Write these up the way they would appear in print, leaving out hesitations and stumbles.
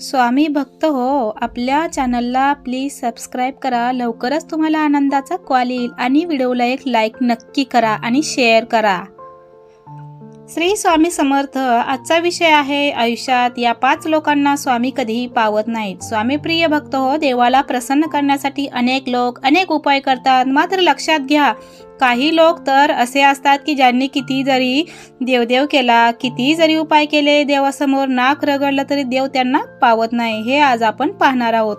स्वामी भक्त हो, आपल्या चॅनलला प्लीज सबस्क्राईब करा. लवकरच तुम्हाला आनंदाचा कॉल येईल आणि व्हिडिओला एक लाईक नक्की करा आणि शेअर करा. श्री स्वामी समर्थ. आजचा विषय आहे आयुष्यात या 5 लोकांना स्वामी कधीही पावत नाहीत. स्वामी प्रिय भक्त हो, देवाला प्रसन्न करण्यासाठी अनेक लोक अनेक उपाय करतात. मात्र लक्षात घ्या, काही लोक तर असे असतात की ज्यांनी किती जरी देवदेव केला, किती जरी उपाय केले, देवासमोर नाक रगडलं तरी देव त्यांना पावत नाही. हे आज आपण पाहणार आहोत.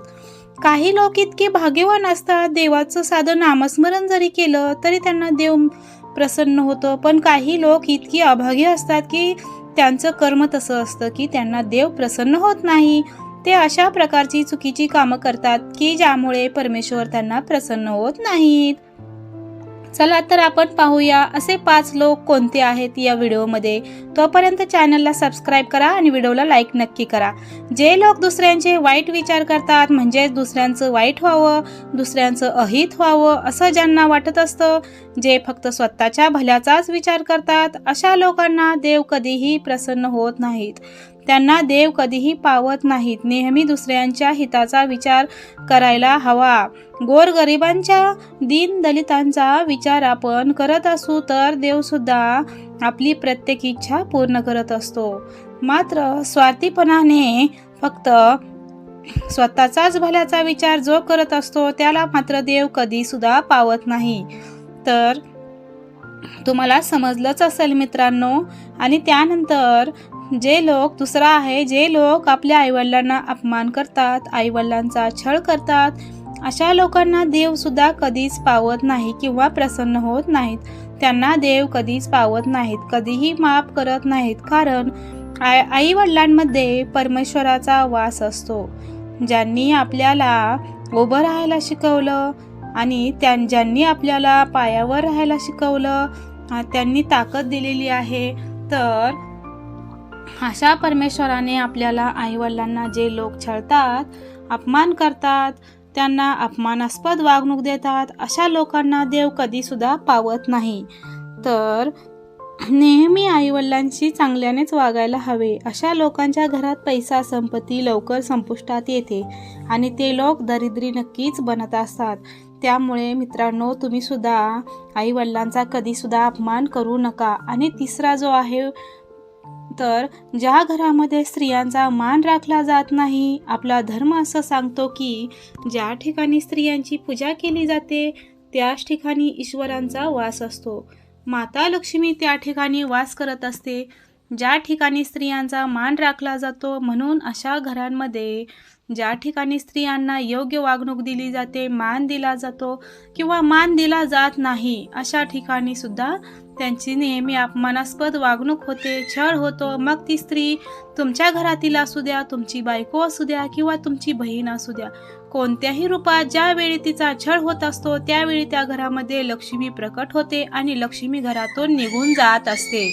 काही लोक इतके भाग्यवान असतात, देवाचं साधं नामस्मरण जरी केलं तरी त्यांना देव प्रसन्न होतो. पण काही लोक इतकी अभागी असतात की त्यांचं कर्म तसं असतं की त्यांना देव प्रसन्न होत नाही. ते अशा प्रकारची चुकीची कामं करतात की ज्यामुळे परमेश्वर त्यांना प्रसन्न होत नाहीत. चला तर आपण पाहूया असे 5 लोक कोणते आहेत या व्हिडिओमध्ये. तोपर्यंत चॅनलला सबस्क्राईब करा आणि व्हिडिओला लाईक नक्की करा. जे लोक दुसऱ्यांचे वाईट विचार करतात, म्हणजे दुसऱ्यांचं वाईट व्हावं, दुसऱ्यांचं अहित व्हावं असं ज्यांना वाटत असतं, जे फक्त स्वतःच्या भल्याचाच विचार करतात, अशा लोकांना देव कधीही प्रसन्न होत नाहीत. त्यांना देव कधीही पावत नाहीत. नेहमी दुसऱ्यांच्या हिताचा विचार करायला हवा. गोरगरिबांच्या, दीनदलितांचा विचार आपण करत असू तर देवसुद्धा आपली प्रत्येक इच्छा पूर्ण करत असतो. मात्र स्वार्थीपणाने फक्त स्वतःचाच भल्याचा विचार जो करत असतो त्याला मात्र देव कधी सुद्धा पावत नाही. तर तुम्हाला समजलंच असेल मित्रांनो. आणि त्यानंतर जे लोक आपल्या आईवडिलांना अपमान करतात, आईवडिलांचा छळ करतात, अशा लोकांना देव सुद्धा कधीच पावत नाही किंवा प्रसन्न होत नाहीत. त्यांना देव कधीच पावत नाहीत, कधीही माफ करत नाहीत. कारण आईवडिलांमध्ये परमेश्वराचा वास असतो. ज्यांनी आपल्याला उभं राहायला शिकवलं आणि ज्यांनी आपल्याला पायावर राहायला शिकवलं, त्यांनी ताकद दिलेली आहे, तर अशा परमेश्वराने आपल्याला, आईवडिलांना जे लोक छळतात, अपमान करतात, त्यांना अपमानास्पद वागणूक देतात, अशा लोकांना देव कधी सुद्धा पावत नाही. तर नेहमी आईवडिलांशी चांगल्यानेच वागायला हवे. अशा लोकांच्या घरात पैसा संपत्ती लवकर संपुष्टात येते आणि ते लोक दरिद्री नक्कीच बनत असतात. त्यामुळे मित्रांनो, तुम्ही सुद्धा आईवडिलांचा कधी सुद्धा अपमान करू नका. आणि तिसरा जो आहे, तर ज्या घरामध्ये स्त्रियांचा मान राखला जात नाही, आपला धर्म असं सांगतो की ज्या ठिकाणी स्त्रियांची पूजा केली जाते त्याच ठिकाणी ईश्वरांचा वास असतो. माता लक्ष्मी त्या ठिकाणी वास करत असते ज्या ठिकाणी स्त्रियांचा मान राखला जातो. म्हणून अशा घरांमध्ये ज्या ठिकाणी स्त्रियांना योग्य वागणूक दिली जाते, मान दिला जातो किंवा मान दिला जात नाही, अशा ठिकाणी सुद्धा त्यांची नेहमी अपमानास्पद वागणूक होते, छळ होतो. मग ती स्त्री तुमच्या घरातील असू द्या, तुमची बायको असू द्या किंवा तुमची बहीण असू द्या, कोणत्याही रूपात ज्यावेळी तिचा छळ होत असतो त्यावेळी त्या घरामध्ये लक्ष्मी प्रकट होते आणि लक्ष्मी घरातून निघून जात असते.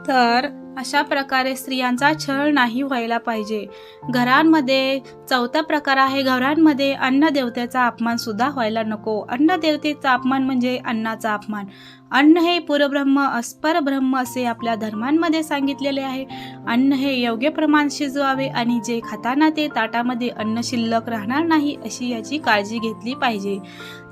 तर अशा प्रकारे स्त्रियांचा छळ नाही व्हायला पाहिजे. घरांमध्ये 4था प्रकार आहे, घरांमध्ये अन्न देवतेचा अपमान सुद्धा व्हायला नको. अन्न देवतेचा अपमान म्हणजे अन्नाचा अपमान. अन्न हे परब्रह्म, परब्रह्म असे आपल्या धर्मांमध्ये सांगितलेले आहे. अन्न हे योग्य प्रमाण शिजवावे आणि जे खाताना ते ताटामध्ये अन्न शिल्लक राहणार नाही अशी याची काळजी घेतली पाहिजे.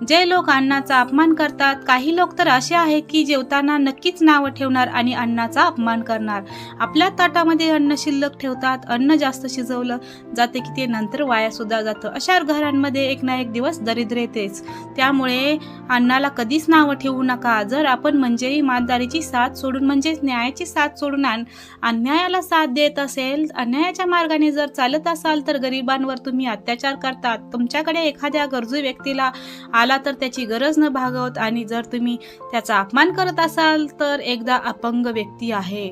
जे लोक अन्नाचा अपमान करतात, काही लोक तर असे आहेत की जेवताना नक्कीच नावं ठेवणार आणि अन्नाचा अपमान करणार. आपल्या ताटामध्ये अन्न शिल्लक ठेवतात, अन्न जास्त शिजवलं जाते की ते नंतर वाया सुद्धा जातं. अशा घरांमध्ये एक ना एक दिवस दरिद्र येतेच. त्यामुळे अन्नाला कधीच नावं ठेवू नका. जर आपण म्हणजे इमानदारीची साथ सोडून, म्हणजेच न्यायाची साथ सोडून अन्यायाला साथ देत असेल, अन्यायाच्या मार्गाने जर चालत असाल तर गरिबांवर तुम्ही अत्याचार करतात. तुमच्याकडे एखाद्या गरजू व्यक्तीला आला तर त्याची गरज न भागवत आणि जर तुम्ही त्याचा अपमान करत असाल तर एकदा अपंग व्यक्ती आहे,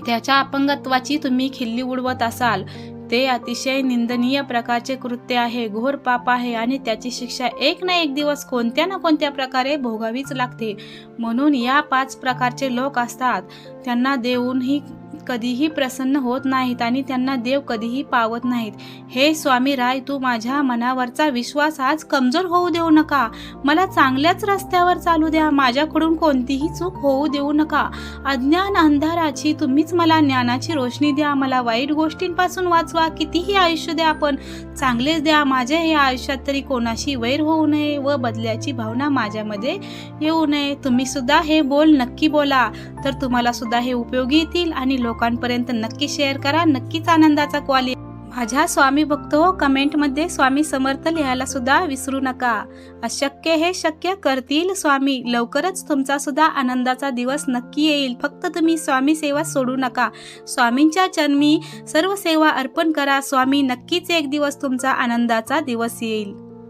त्याच्या अपंगत्वाची तुम्ही खिल्ली उडवत असाल, ते अतिशय निंदनीय प्रकारचे कृत्य आहे, घोर पाप आहे आणि त्याची शिक्षा एक ना एक दिवस कोणत्या ना कोणत्या प्रकारे भोगावीच लागते. म्हणून या 5 प्रकारचे लोक असतात, त्यांना देऊनही कधीही प्रसन्न होत नाहीत आणि त्यांना देव कधीही पावत नाहीत. हे स्वामी राय, तू माझ्या मनावरचा विश्वास आज कमजोर होऊ देऊ नका. मला चांगल्याच रस्त्यावर चालू द्या. माझ्याकडून कोणतीही चूक होऊ देऊ नका. अज्ञान अंधाराची तुम्हीच मला ज्ञानाची रोशनी द्या. मला वाईट गोष्टींपासून वाचवा. कितीही आयुष्य द्या, पण चांगलेच द्या. माझ्या या आयुष्यात तरी कोणाशी वैर होऊ नये व बदल्याची भावना माझ्यामध्ये येऊ नये. तुम्ही सुद्धा हे बोल नक्की बोला, तर तुम्हाला सुद्धा हे उपयोगी येतील आणि लोकांपर्यंत नक्की शेअर करा. नक्कीच आनंदाचा कॉल. माझ्या स्वामी भक्त हो, कमेंटमध्ये स्वामी समर्थ लिहायला सुद्धा विसरू नका. अशक्य हे शक्य करतील स्वामी. लवकरच तुमचा सुद्धा आनंदाचा दिवस नक्की येईल. फक्त तुम्ही स्वामी सेवा सोडू नका. स्वामींच्या चरणी सर्व सेवा अर्पण करा. स्वामी, नक्कीच एक दिवस तुमचा आनंदाचा दिवस येईल.